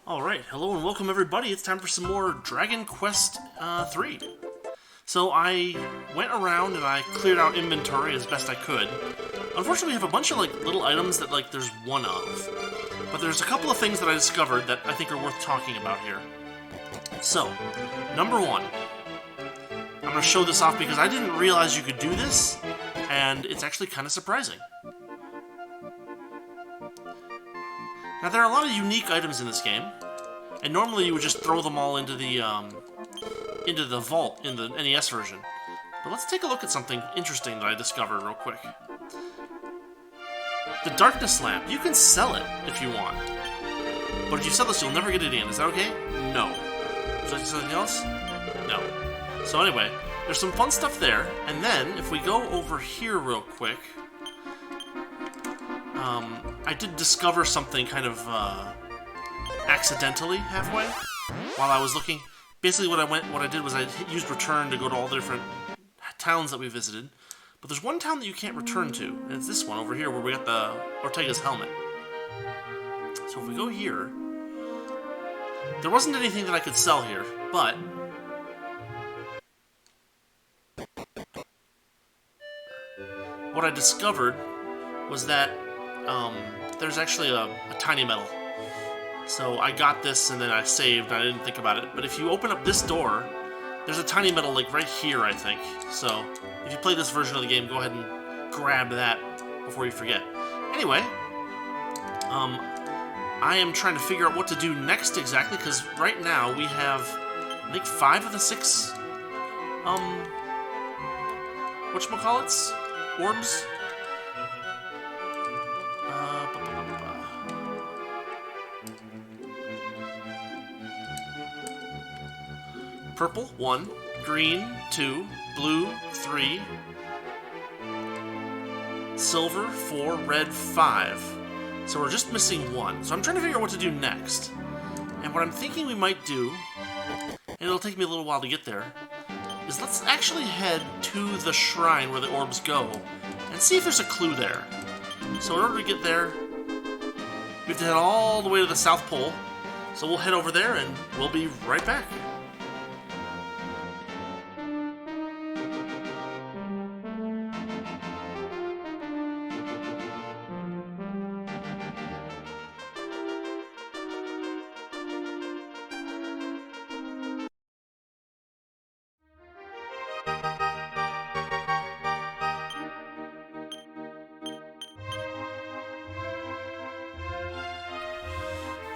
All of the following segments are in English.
Alright, hello and welcome everybody. It's time for some more Dragon Quest 3. So I went around and I cleared out inventory as best I could. Unfortunately, we have a bunch of little items that there's one of. But there's a couple of things that I discovered that I think are worth talking about here. So, number one. I'm going to show this off because I didn't realize you could do this, and it's actually kind of surprising. Now, there are a lot of unique items in this game, and normally you would just throw them all into the vault in the NES version. But let's take a look at something interesting that I discovered real quick. The Darkness Lamp, you can sell it if you want. But if you sell this, you'll never get it in. Is that okay? No. Would you like to sell anything else? No. So anyway, there's some fun stuff there, and then, if we go over here real quick, I did discover something kind of accidentally halfway while I was looking. Basically, what I did was I used return to go to all the different towns that we visited. But there's one town that you can't return to, and it's this one over here where we got the Ortega's helmet. So if we go here, there wasn't anything that I could sell here, but what I discovered was that there's actually a tiny metal. So I got this and then I saved, and I didn't think about it. But if you open up this door, there's a tiny metal right here, I think. So if you play this version of the game, go ahead and grab that before you forget. Anyway, I am trying to figure out what to do next exactly, because right now we have, I think, 5 of the 6, whatchamacallits? Orbs? Purple, 1. Green, 2. Blue, 3. Silver, 4. Red, 5. So we're just missing 1. So I'm trying to figure out what to do next. And what I'm thinking we might do, and it'll take me a little while to get there, is let's actually head to the shrine where the orbs go and see if there's a clue there. So in order to get there, we have to head all the way to the South Pole. So we'll head over there and we'll be right back.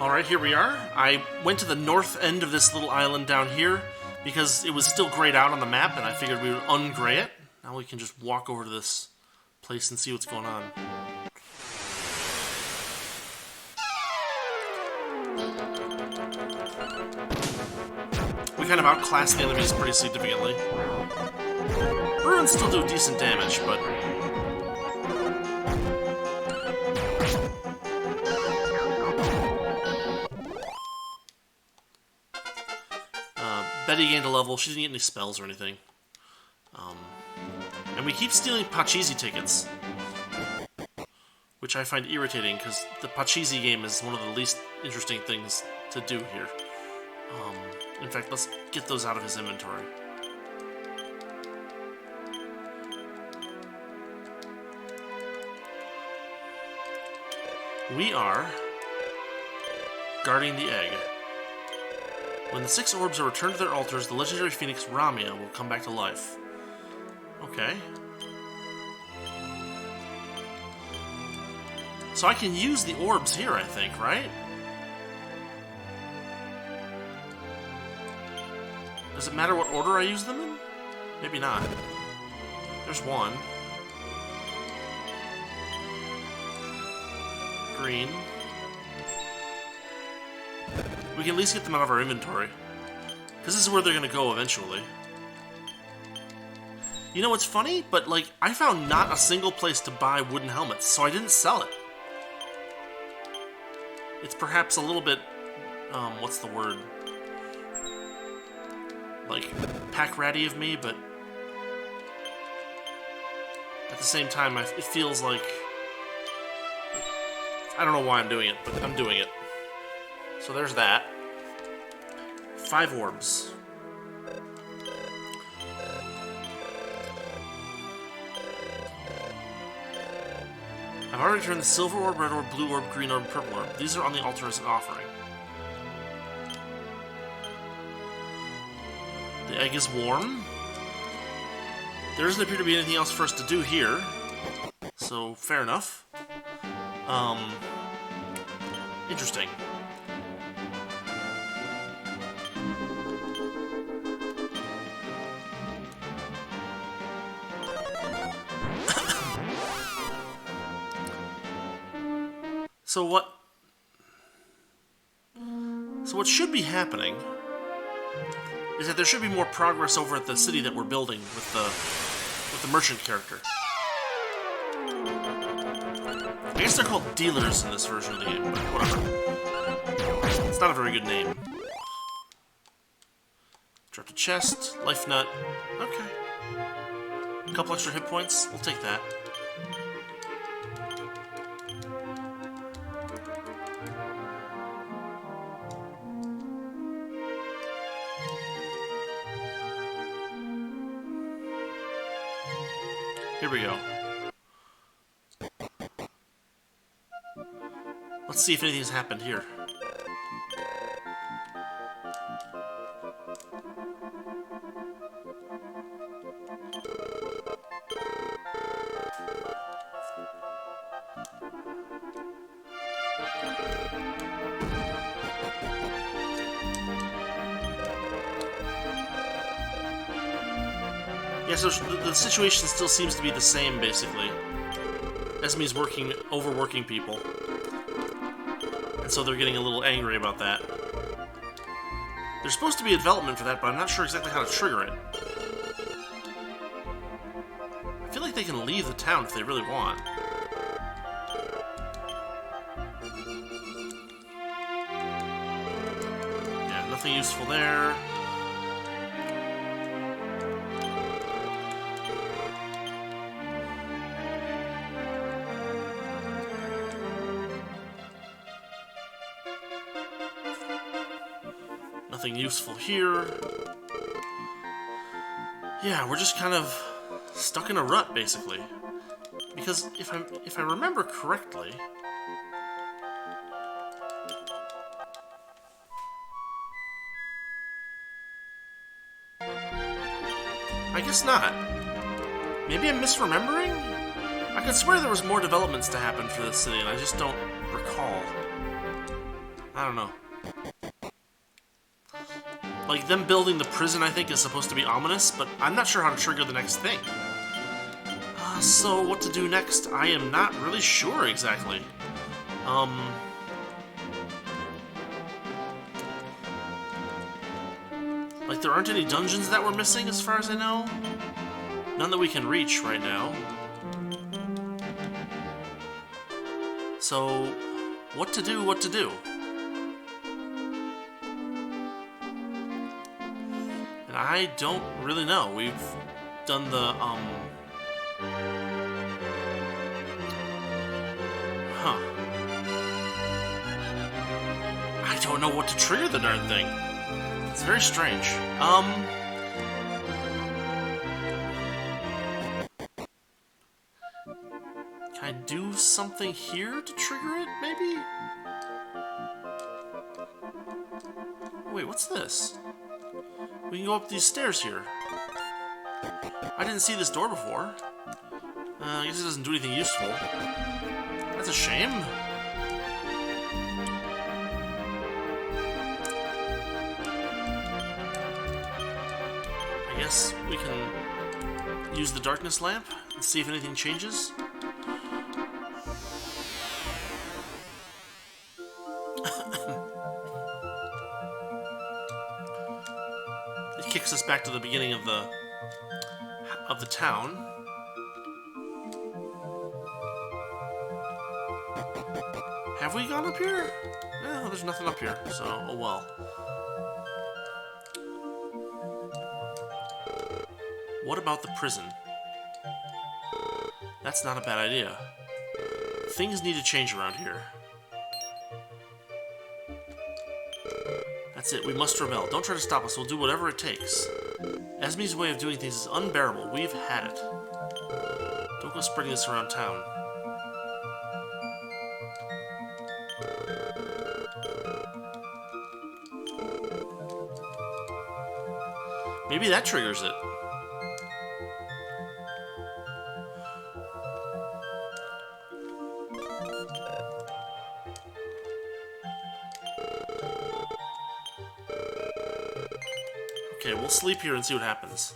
Alright, here we are. I went to the north end of this little island down here because it was still grayed out on the map, and I figured we would ungray it. Now we can just walk over to this place and see what's going on. We kind of outclassed the enemies pretty significantly. Ruins still do decent damage, but Betty gained a level. She didn't get any spells or anything. And we keep stealing Pachisi tickets, which I find irritating because the Pachisi game is one of the least interesting things to do here. In fact, let's get those out of his inventory. We are guarding the egg. When the 6 orbs are returned to their altars, the legendary phoenix Ramia will come back to life. Okay. So I can use the orbs here, I think, right? Does it matter what order I use them in? Maybe not. There's 1. Green. We can at least get them out of our inventory, because this is where they're going to go eventually. You know what's funny? But, I found not a single place to buy wooden helmets, so I didn't sell it. It's perhaps a little bit, what's the word? Pack-ratty of me, but at the same time, it feels like I don't know why I'm doing it, but I'm doing it. So there's that. 5 orbs. I've already turned the silver orb, red orb, blue orb, green orb, purple orb. These are on the altar as an offering. The egg is warm. There doesn't appear to be anything else for us to do here. So, fair enough. Interesting. So what should be happening is that there should be more progress over at the city that we're building with the merchant character. I guess they're called dealers in this version of the game, but whatever. It's not a very good name. Dropped a chest, life nut. Okay. A couple extra hit points. We'll take that. Here we go. Let's see if anything's happened here. Yeah, so the situation still seems to be the same, basically. Esme's overworking people. And so they're getting a little angry about that. There's supposed to be a development for that, but I'm not sure exactly how to trigger it. I feel like they can leave the town if they really want. Yeah, nothing useful there. Nothing useful here. Yeah, we're just kind of stuck in a rut, basically. Because if I remember correctly, I guess not. Maybe I'm misremembering? I could swear there was more developments to happen for this city, and I just don't recall. I don't know. Like, them building the prison, I think, is supposed to be ominous, but I'm not sure how to trigger the next thing. So, what to do next? I am not really sure exactly. Like, there aren't any dungeons that we're missing, as far as I know. None that we can reach right now. So, what to do, what to do? And I don't really know. We've done the, I don't know what to trigger the darn thing. It's very strange. Can I do something here to trigger it, maybe? Wait, what's this? We can go up these stairs here. I didn't see this door before. I guess it doesn't do anything useful. That's a shame. I guess we can use the darkness lamp and see if anything changes. It kicks us back to the beginning of the town. Have we gone up here? No, there's nothing up here, so oh well. What about the prison? That's not a bad idea. Things need to change around here. That's it, we must rebel. Don't try to stop us, we'll do whatever it takes. Esme's way of doing things is unbearable. We've had it. Don't go spreading this around town. Maybe that triggers it. Okay, we'll sleep here and see what happens.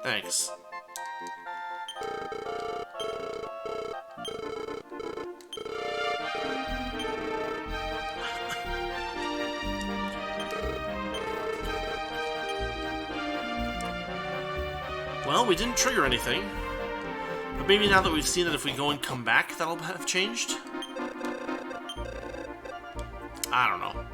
Thanks. Well, we didn't trigger anything. But maybe now that we've seen that if we go and come back, that'll have changed? I don't know.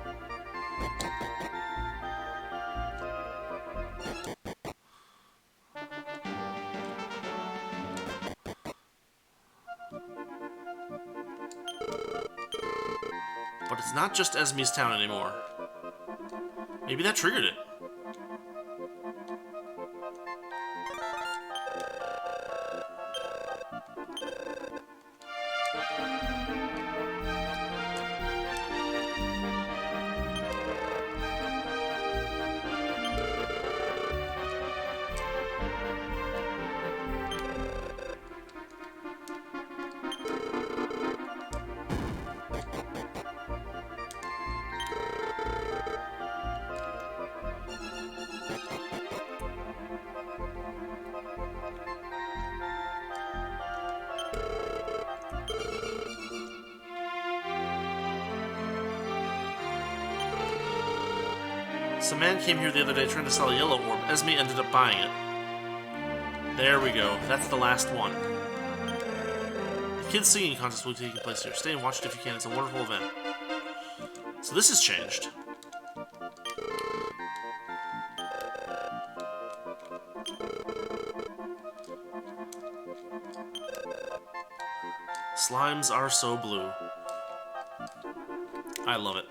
But it's not just Esme's town anymore. Maybe that triggered it. Some man came here the other day trying to sell a yellow orb. Esme ended up buying it. There we go. That's the last one. The kids' singing contest will be taking place here. Stay and watch it if you can. It's a wonderful event. So this has changed. Slimes are so blue. I love it.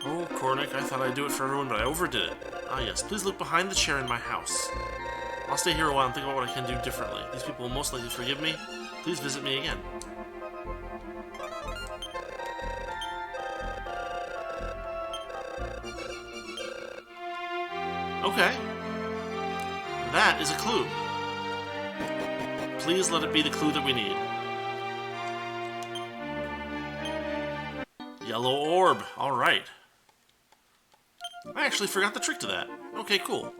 Oh, Cornick, I thought I'd do it for everyone, but I overdid it. Ah yes, please look behind the chair in my house. I'll stay here a while and think about what I can do differently. These people will most likely forgive me. Please visit me again. Okay. That is a clue. Please let it be the clue that we need. Yellow orb. Alright. I actually forgot the trick to that. Okay, cool.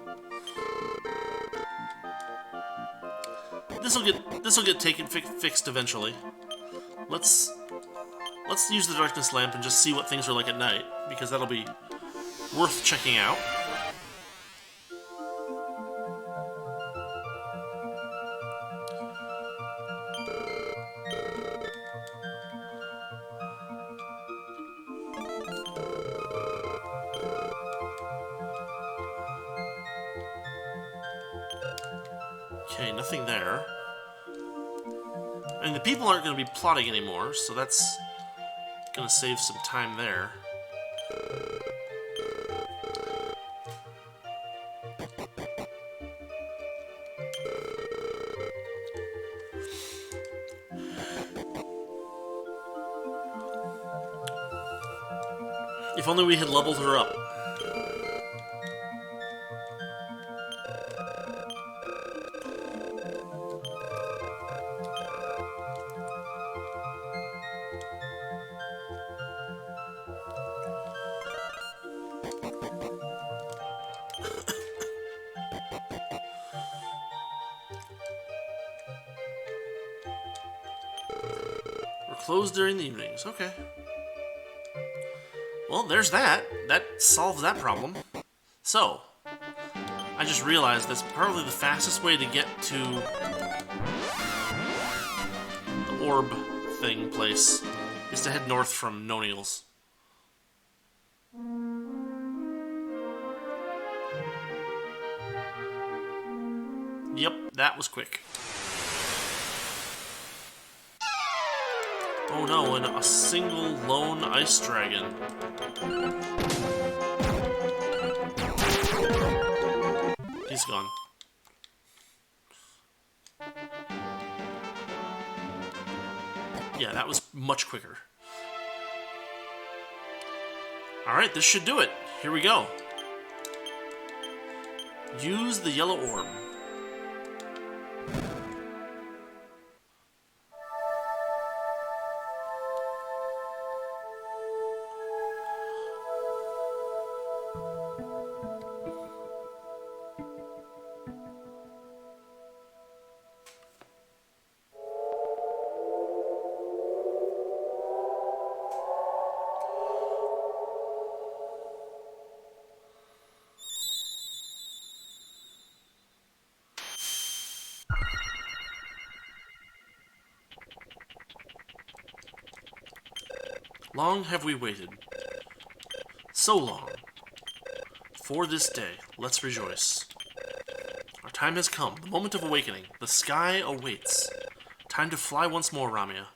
This'll get fixed eventually. Let's use the darkness lamp and just see what things are like at night, because that'll be worth checking out. Okay, nothing there. And the people aren't going to be plotting anymore, so that's going to save some time there. If only we had leveled her up. We're closed during the evenings. Okay. Well, there's that. That solves that problem. So, I just realized that's probably the fastest way to get to the orb thing place is to head north from Noniel's. Yep, that was quick. Oh no, and a single lone ice dragon. He's gone. Yeah, that was much quicker. Alright, this should do it. Here we go. Use the yellow orb. Long have we waited. So long. For this day, let's rejoice. Our time has come, the moment of awakening. The sky awaits. Time to fly once more, Ramia.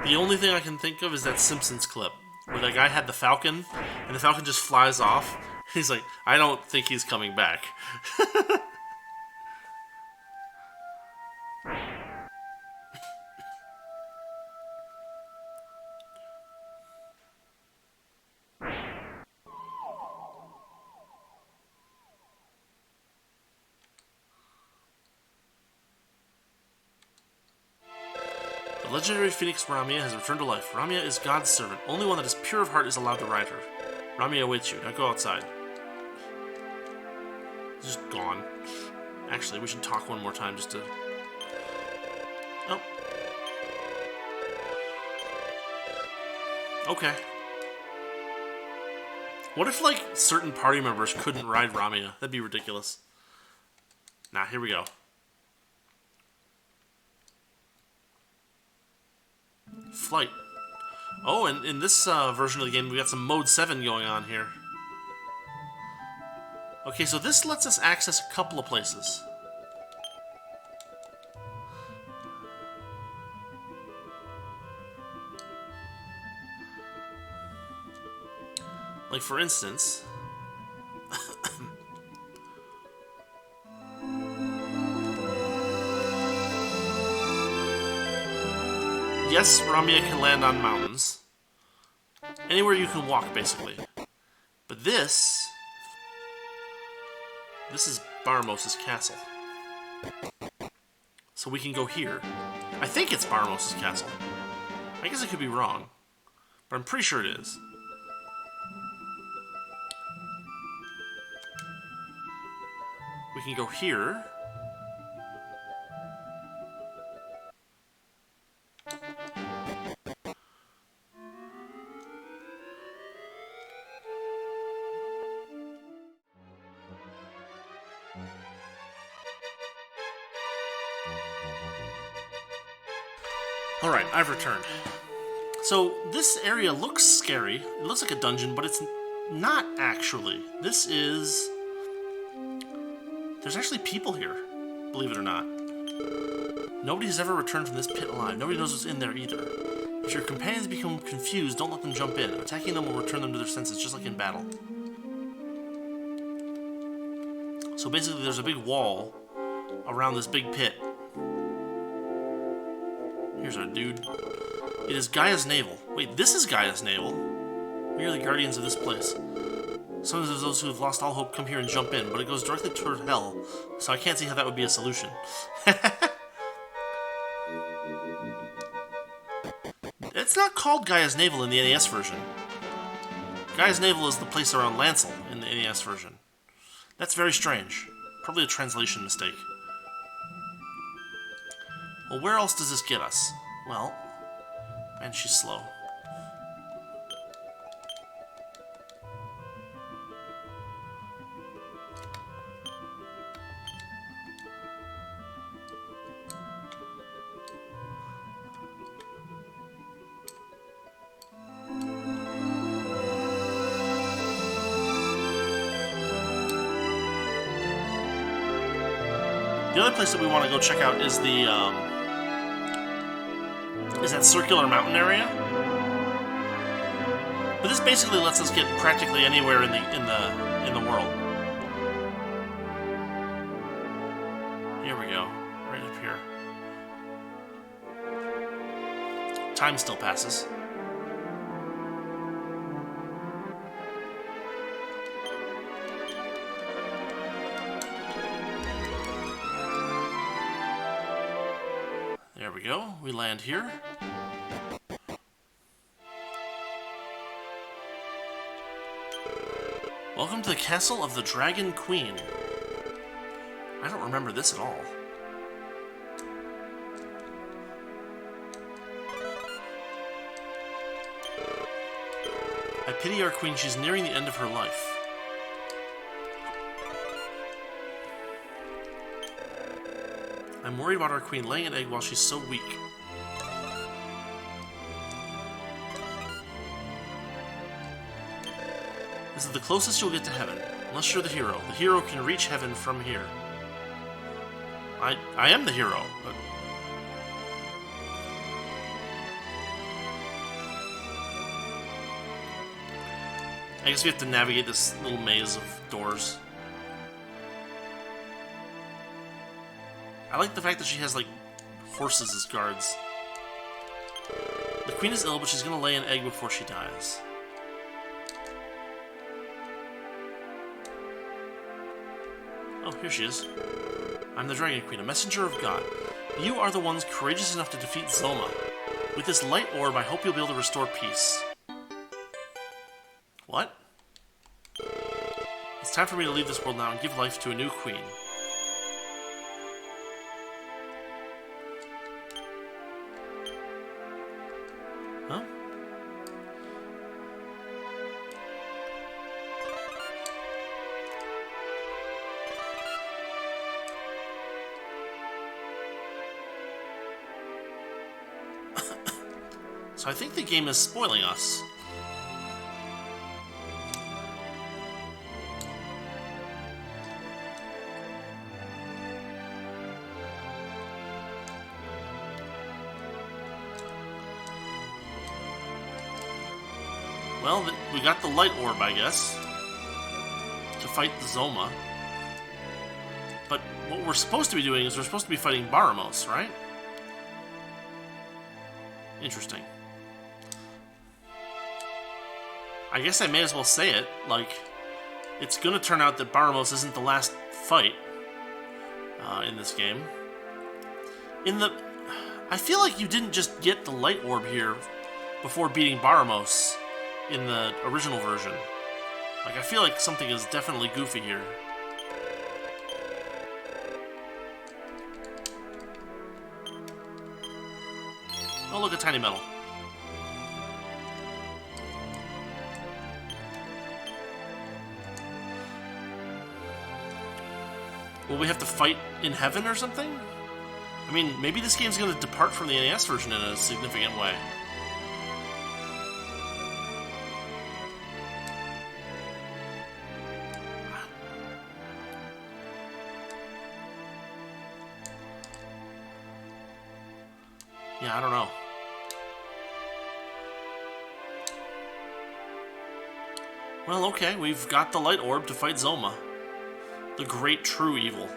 The only thing I can think of is that Simpsons clip where that guy had the Falcon and the Falcon just flies off. He's like, I don't think he's coming back. The legendary phoenix Ramia has returned to life. Ramia is God's servant. Only one that is pure of heart is allowed to ride her. Ramia awaits you. Now go outside. He's just gone. Actually, we should talk one more time just to... Oh. Okay. What if, like, certain party members couldn't ride Ramia? That'd be ridiculous. Nah, here we go. Flight. Oh, and in this version of the game, we got some Mode 7 going on here. Okay, so this lets us access a couple of places. Like, for instance... Yes, Ramia can land on mountains. Anywhere you can walk, basically. But this is Baramos' castle. So we can go here. I think it's Baramos' castle. I guess I could be wrong. But I'm pretty sure it is. We can go here. Alright, I've returned. So, this area looks scary. It looks like a dungeon, but it's not actually. This is... There's actually people here, believe it or not. Nobody's ever returned from this pit alive. Nobody knows what's in there either. If your companions become confused, don't let them jump in. Attacking them will return them to their senses, just like in battle. So basically, there's a big wall around this big pit. Here's our dude. It is Gaia's navel. Wait, this is Gaia's navel? We are the guardians of this place. Sometimes those who have lost all hope come here and jump in, but it goes directly toward hell, so I can't see how that would be a solution. It's not called Gaia's Navel in the NES version. Gaia's Navel is the place around Lancel in the NES version. That's very strange. Probably a translation mistake. Well, where else does this get us? Well, man, she's slow. The other place that we want to go check out is the is that circular mountain area. But this basically lets us get practically anywhere in the world. Here we go, right up here. Time still passes. There we go. We land here. Welcome to the castle of the Dragon Queen. I don't remember this at all. I pity our queen. She's nearing the end of her life. I'm worried about our queen laying an egg while she's so weak. This is the closest you'll get to heaven, unless you're the hero. The hero can reach heaven from here. I am the hero, but... I guess we have to navigate this little maze of doors. I like the fact that she has, like, horses as guards. The queen is ill, but she's gonna lay an egg before she dies. Oh, here she is. I'm the Dragon Queen, a messenger of God. You are the ones courageous enough to defeat Zoma. With this light orb, I hope you'll be able to restore peace. What? It's time for me to leave this world now and give life to a new queen. Huh? So I think the game is spoiling us. Well, we got the light orb, I guess, to fight the Zoma. But what we're supposed to be doing is we're supposed to be fighting Baramos, right? Interesting. I guess I may as well say it, like, it's gonna turn out that Baramos isn't the last fight in this game. I feel like you didn't just get the light orb here before beating Baramos in the original version. Like, I feel like something is definitely goofy here. Oh, look, a tiny medal. Will we have to fight in heaven or something? I mean, maybe this game's going to depart from the NES version in a significant way. Yeah, I don't know. Well, okay, we've got the light orb to fight Zoma. The great true evil.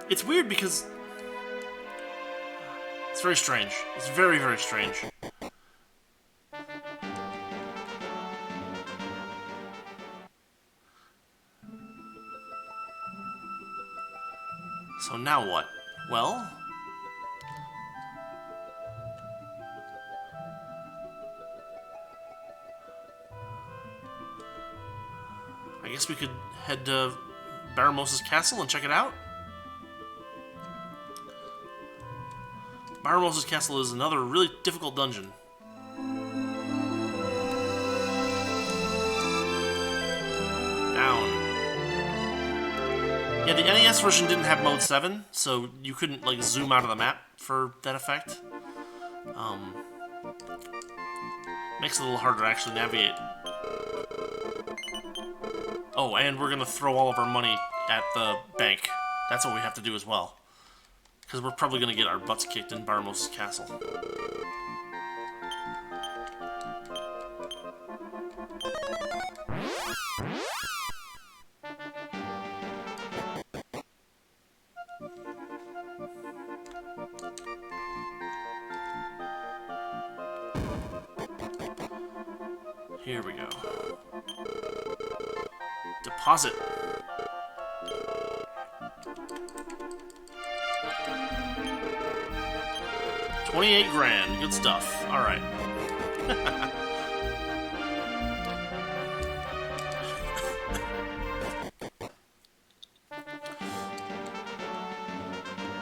It's weird because... it's very strange. It's very, very strange. So now what? Well... I guess we could head to Baramos' castle and check it out? Baramos' castle is another really difficult dungeon. Down. Yeah, the NES version didn't have Mode 7, so you couldn't, like, zoom out of the map for that effect. Makes it a little harder to actually navigate. Oh, and we're gonna throw all of our money at the bank. That's what we have to do as well. Because we're probably gonna get our butts kicked in Baramos' castle. Here we go. Deposit. $28 grand. Good stuff. All right.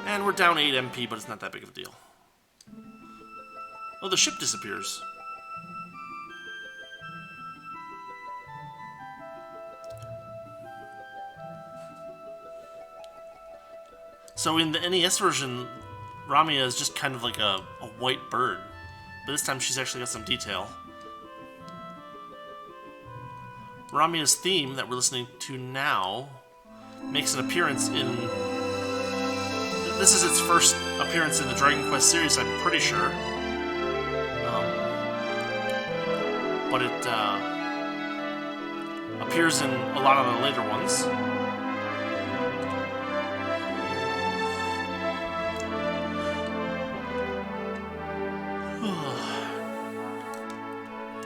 And we're down 8 MP, but it's not that big of a deal. Oh, the ship disappears. So in the NES version, Ramia is just kind of like a white bird. But this time she's actually got some detail. Ramia's theme that we're listening to now makes an appearance in... This is its first appearance in the Dragon Quest series, I'm pretty sure. But it appears in a lot of the later ones.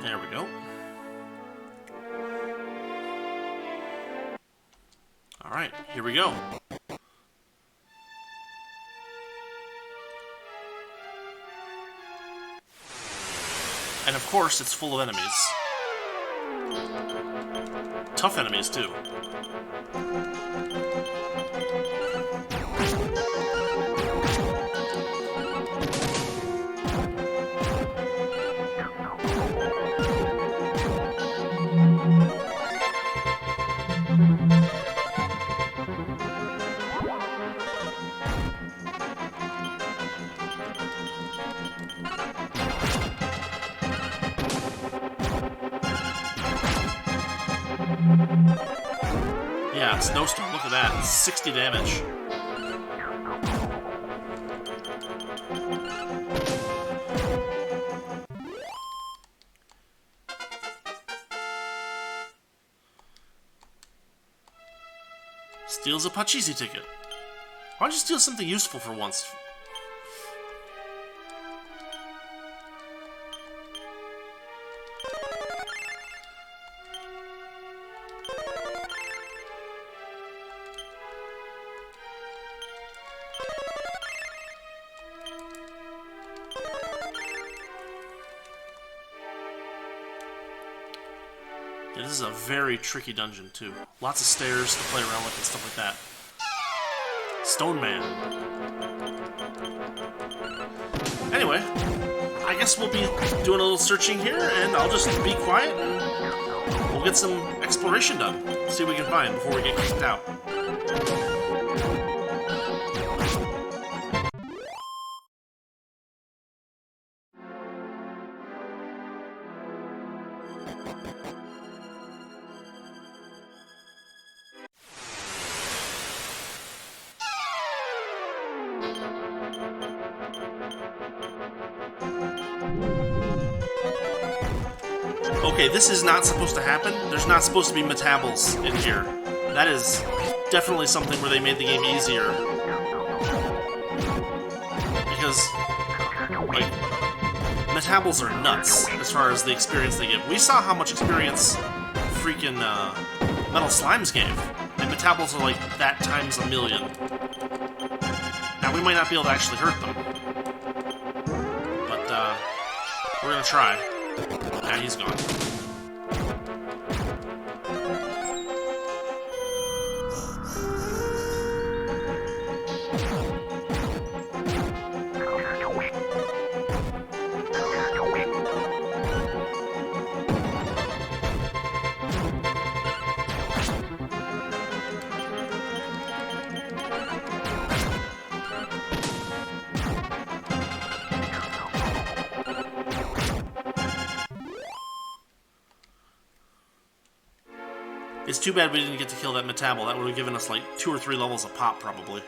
There we go. Alright, here we go. And of course, it's full of enemies. Tough enemies, too. Yeah, snowstorm, look at that. 60 damage. Steals a Pachisi ticket. Why don't you steal something useful for once? Yeah, this is a very tricky dungeon, too. Lots of stairs to play around with and stuff like that. Stone Man. Anyway, I guess we'll be doing a little searching here, and I'll just be quiet, and we'll get some exploration done. See what we can find before we get kicked out. Okay, this is not supposed to happen. There's not supposed to be metabols in here. That is definitely something where they made the game easier. Because, like, metabols are nuts as far as the experience they give. We saw how much experience freaking Metal Slimes gave. And metabols are like that times a million. we might not be able to actually hurt them. But, we're gonna try. Yeah, he's gone. It's too bad we didn't get to kill that Metabol. That would have given us like 2 or 3 levels of pop, probably.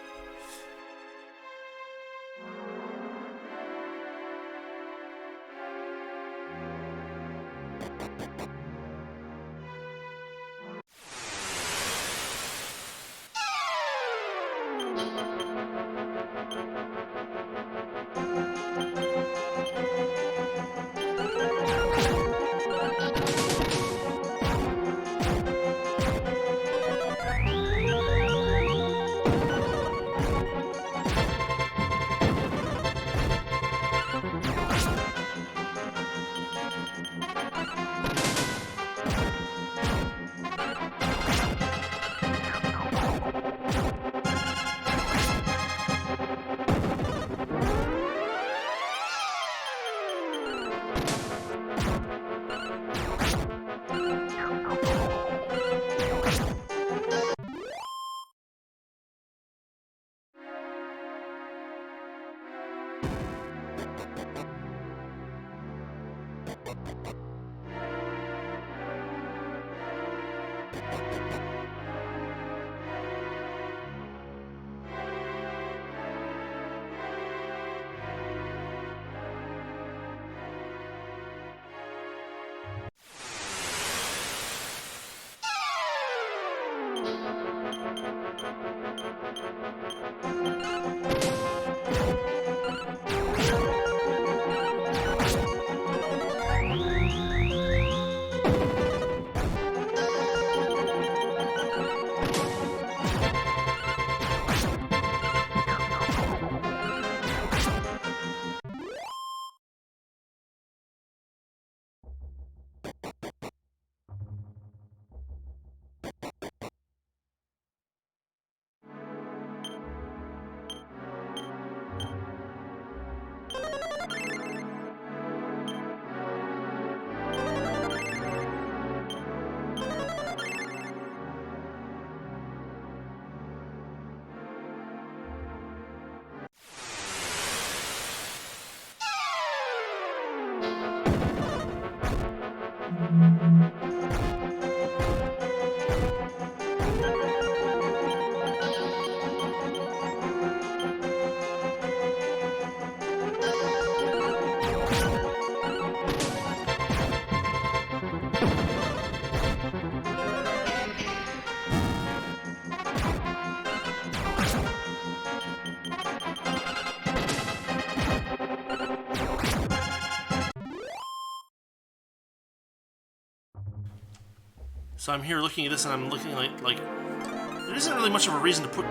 So I'm here looking at this, and I'm looking like there isn't really much of a reason to put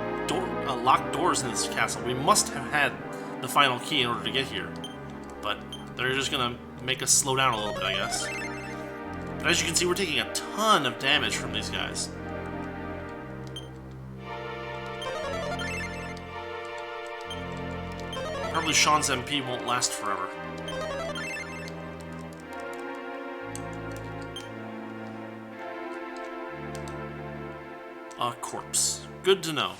locked doors in this castle. We must have had the final key in order to get here, but they're just gonna make us slow down a little bit, I guess. But as you can see, we're taking a ton of damage from these guys. Probably Sean's MP won't last forever. A corpse. Good to know.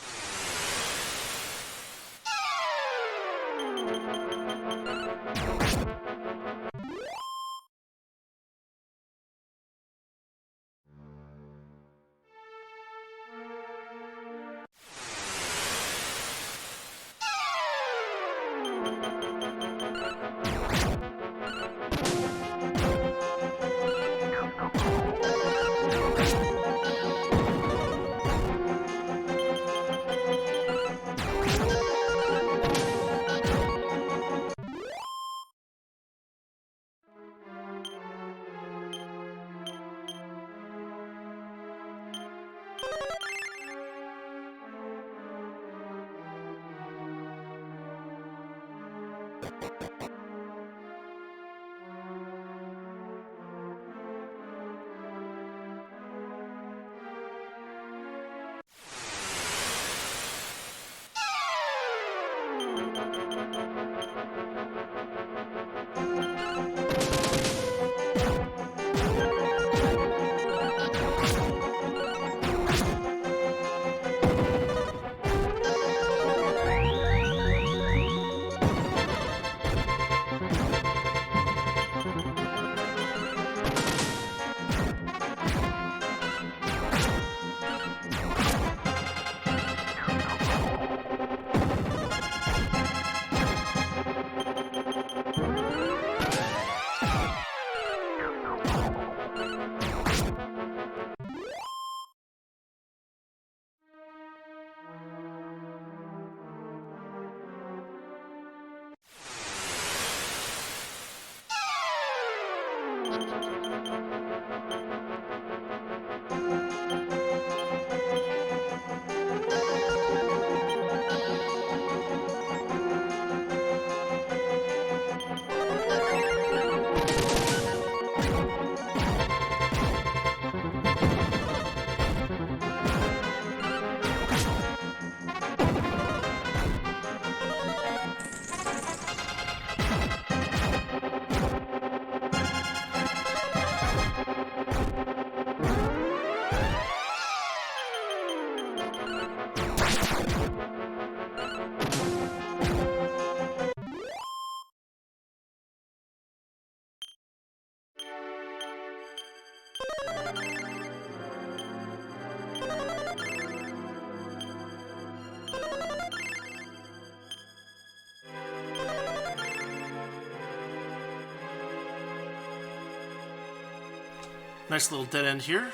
Nice little dead end here.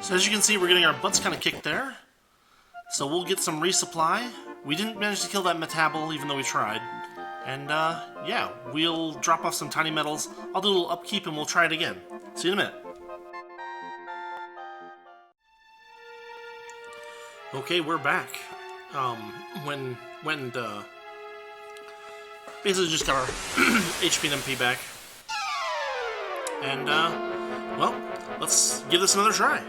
So as you can see, we're getting our butts kind of kicked there. So we'll get some resupply. We didn't manage to kill that metabol, even though we tried. And, yeah, we'll drop off some tiny metals. I'll do a little upkeep and we'll try it again. See you in a minute. Okay, we're back. Basically just got our HP and MP back. And, well, let's give this another try.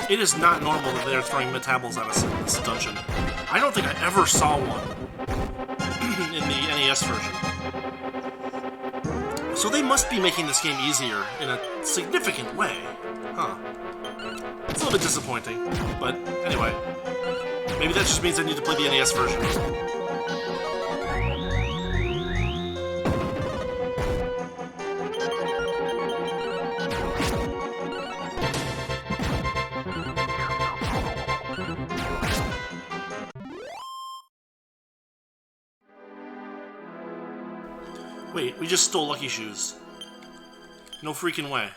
It is not normal that they're throwing metabols at us in this dungeon. I don't think I ever saw one in the NES version. So they must be making this game easier in a significant way. Huh. It's a little bit disappointing, but anyway. Maybe that just means I need to play the NES version. Wait, we just stole Lucky Shoes. No freaking way.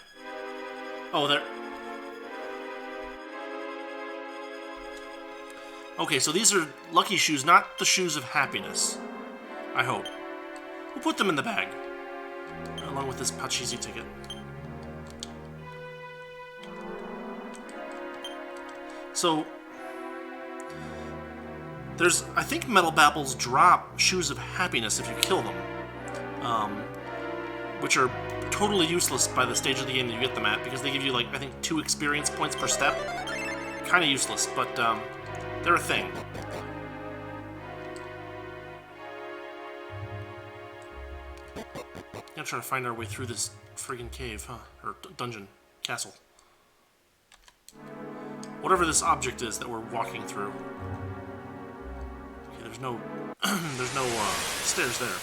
Oh, there... Okay, so these are Lucky Shoes, not the Shoes of Happiness. I hope. We'll put them in the bag. Along with this Pachisi ticket. So... there's... I think Metal Babbles drop Shoes of Happiness if you kill them. Which are totally useless by the stage of the game that you get them at, because they give you, like, I think 2 experience points per step. Kinda useless, but, they're a thing. Now trying to find our way through this friggin' cave, huh? Or dungeon. Castle. Whatever this object is that we're walking through. Okay, there's no... there's no, stairs there.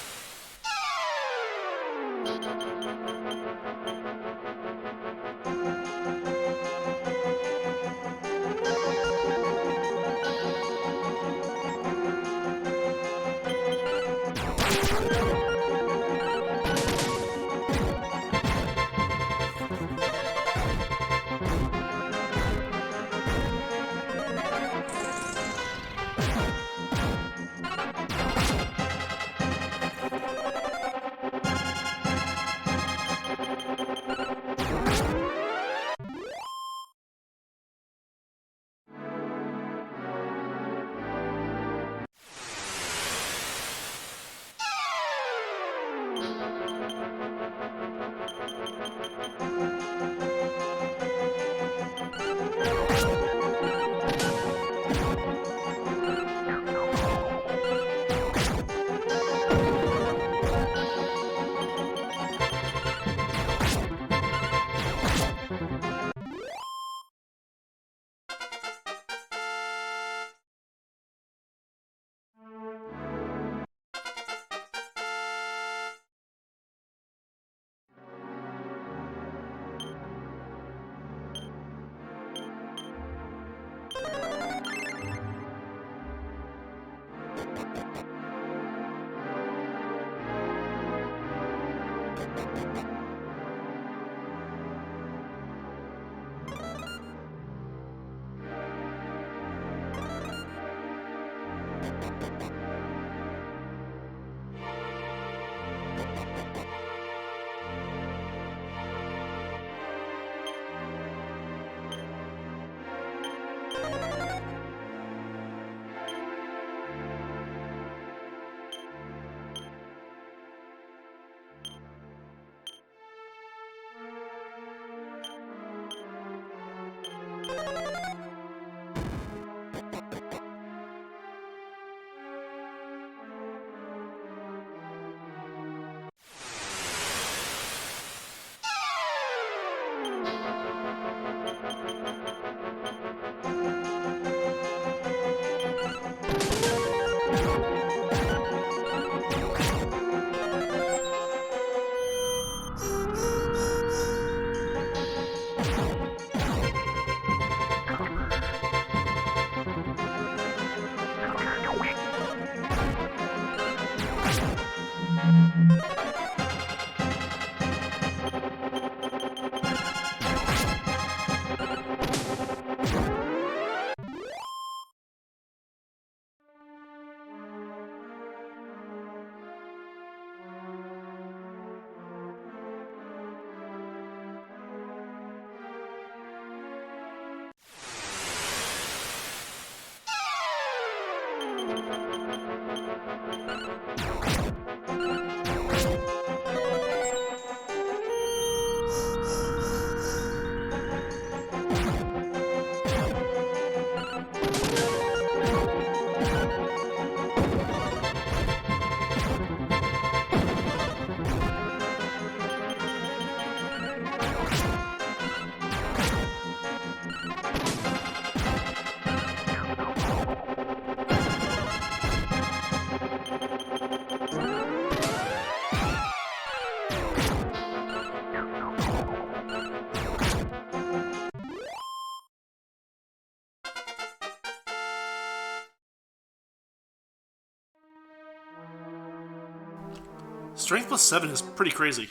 Strength plus 7 is pretty crazy.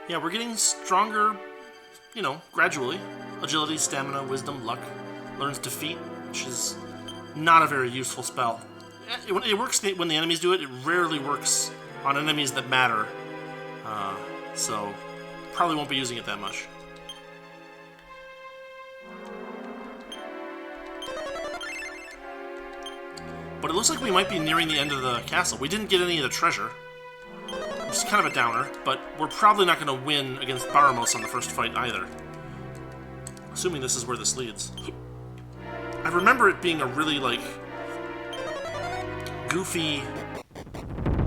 Yeah, we're getting stronger, you know, gradually. Agility, stamina, wisdom, luck. Learns defeat, which is not a very useful spell. It works when the enemies do it. It rarely works on enemies that matter. So, probably won't be using it that much. But it looks like we might be nearing the end of the castle. We didn't get any of the treasure, which is kind of a downer, but we're probably not going to win against Baramos on the first fight either. Assuming this is where this leads. I remember it being a really, like, goofy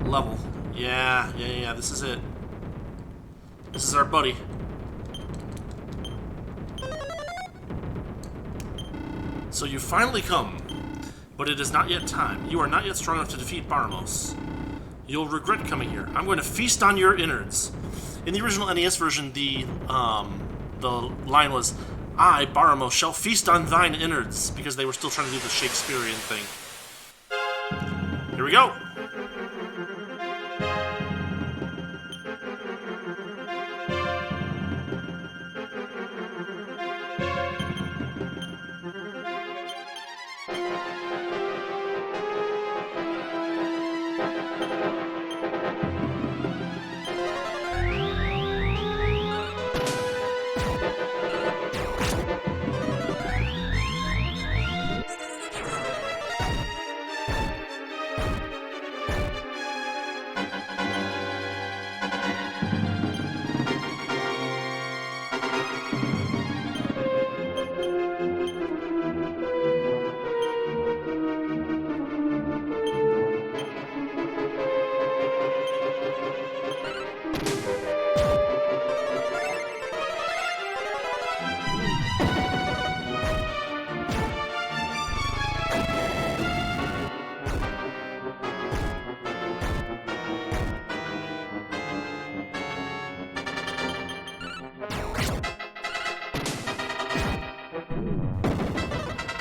level. Yeah, this is it. This is our buddy. So you finally come, but it is not yet time. You are not yet strong enough to defeat Baramos. You'll regret coming here. I'm going to feast on your innards. In the original NES version, the line was, I, Baramos, shall feast on thine innards, because they were still trying to do the Shakespearean thing. Here we go!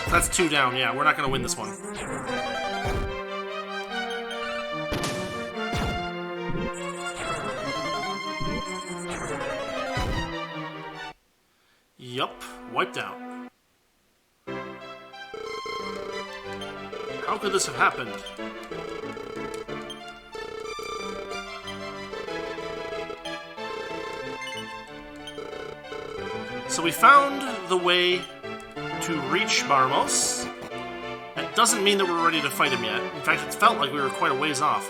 That's 2 down, yeah, we're not going to win this one. Yup, wiped out. How could this have happened? So we found the way to reach Baramos. That doesn't mean that we're ready to fight him yet. In fact, it felt like we were quite a ways off.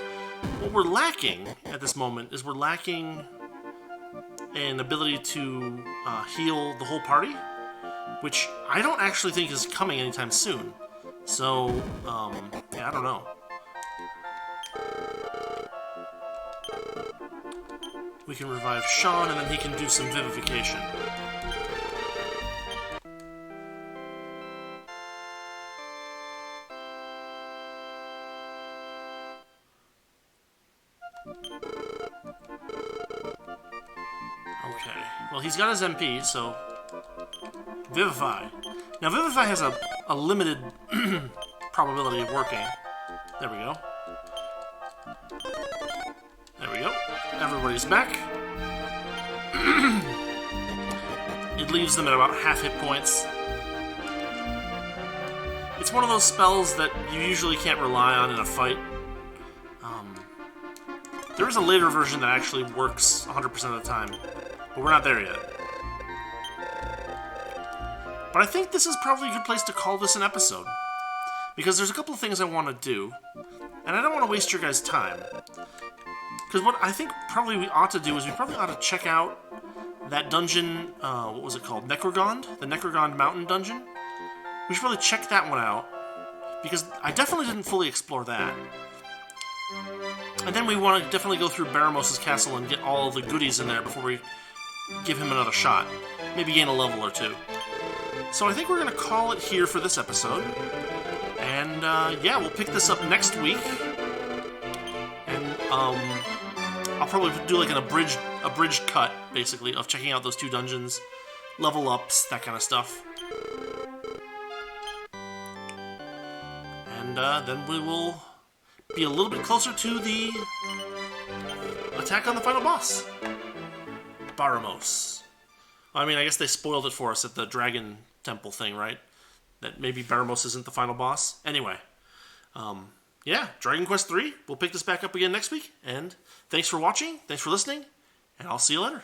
What we're lacking at this moment is we're lacking an ability to heal the whole party, which I don't actually think is coming anytime soon. So, yeah, I don't know. We can revive Sean, and then he can do some vivification. Okay, well, he's got his MP, so Vivify. Now, Vivify has a limited probability of working. There we go. There we go. Everybody's back. It leaves them at about half hit points. It's one of those spells that you usually can't rely on in a fight. There is a later version that actually works 100% of the time, but we're not there yet. But I think this is probably a good place to call this an episode, because there's a couple of things I want to do, and I don't want to waste your guys' time. Because what I think probably we ought to do is we probably ought to check out that dungeon, what was it called? Necrogond? The Necrogond Mountain Dungeon? We should probably check that one out, because I definitely didn't fully explore that. And then we want to definitely go through Baramos' castle and get all the goodies in there before we give him another shot. Maybe gain a level or two. So I think we're going to call it here for this episode. And, yeah, we'll pick this up next week. And, I'll probably do like an abridged cut, basically, of checking out those two dungeons, level ups, that kind of stuff. And, then we will be a little bit closer to the attack on the final boss, Baramos. I mean, I guess they spoiled it for us at the Dragon Temple thing, right? That maybe Baramos isn't the final boss. Anyway, yeah, Dragon Quest III. We'll pick this back up again next week. And thanks for watching, thanks for listening, and I'll see you later.